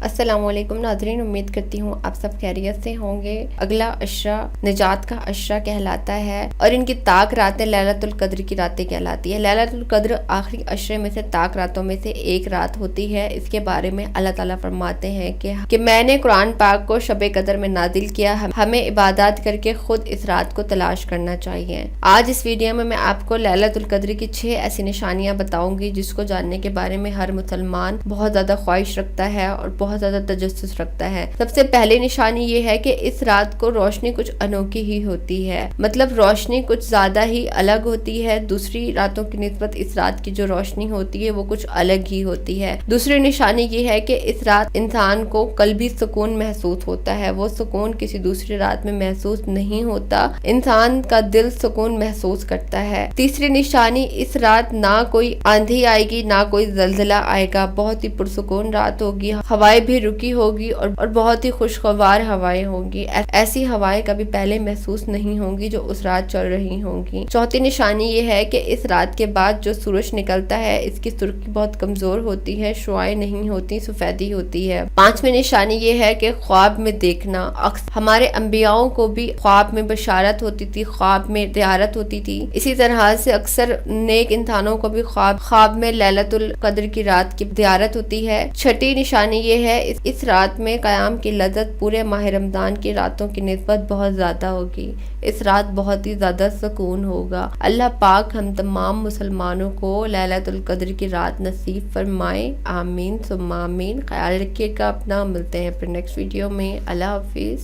السلام علیکم ناظرین، امید کرتی ہوں آپ سب خیریت سے ہوں گے۔ اگلا عشرہ نجات کا عشرہ کہلاتا ہے اور ان کی طاق راتیں لیلۃ القدر کی راتیں کہلاتی ہے۔ لیلۃ القدر آخری عشرے میں سے طاق راتوں میں سے ایک رات ہوتی ہے۔ اس کے بارے میں اللہ تعالیٰ فرماتے ہیں کہ میں نے قرآن پاک کو شب قدر میں نازل کیا، ہمیں عبادات کر کے خود اس رات کو تلاش کرنا چاہیے۔ آج اس ویڈیو میں آپ کو لیلۃ القدر کی 6 ایسی نشانیاں بتاؤں گی جس کو جاننے کے بارے میں ہر مسلمان بہت زیادہ خواہش رکھتا ہے اور بہت زیادہ تجسس رکھتا ہے۔ سب سے پہلی نشانی یہ ہے کہ اس رات کو روشنی کچھ انوکھی ہی ہوتی ہے، مطلب روشنی کچھ زیادہ ہی الگ ہوتی ہے۔ دوسری راتوں کی نسبت اس رات کی جو روشنی ہوتی ہے وہ کچھ الگ ہی ہوتی ہے۔ دوسری نشانی یہ ہے کہ اس رات انسان کو قلبی سکون محسوس ہوتا ہے، وہ سکون کسی دوسری رات میں محسوس نہیں ہوتا، انسان کا دل سکون محسوس کرتا ہے۔ تیسری نشانی، اس رات نہ کوئی آندھی آئے گی نہ کوئی زلزلہ آئے گا، بہت ہی پرسکون رات ہوگی، ہوائیں بھی رکی ہوگی اور بہت ہی خوشگوار ہوائیں ہوں گی۔ ایسی ہوائیں کبھی پہلے محسوس نہیں ہوں گی جو اس رات چل رہی ہوں گی۔ چوتھی نشانی یہ ہے کہ اس رات کے بعد جو سورج نکلتا ہے اس کی سرخی بہت کمزور ہوتی ہے، شعاعیں نہیں ہوتی، سفیدی ہوتی ہے۔ پانچویں نشانی یہ ہے کہ خواب میں دیکھنا، ہمارے انبیاؤں کو بھی خواب میں بشارت ہوتی تھی، خواب میں زیارت ہوتی تھی، اسی طرح سے اکثر نیک انسانوں کو بھی خواب میں لیلۃ القدر کی رات کی زیارت ہوتی ہے۔ چھٹی نشانی یہ ہے اس رات میں قیام کی لذت پورے ماہ رمضان کی راتوں کی نسبت بہت زیادہ ہوگی، اس رات بہت ہی زیادہ سکون ہوگا۔ اللہ پاک ہم تمام مسلمانوں کو لیلۃ القدر کی رات نصیب فرمائے، آمین ثم آمین۔ خیال رکھیے گا اپنا، ملتے ہیں پھر نیکسٹ ویڈیو میں۔ اللہ حافظ۔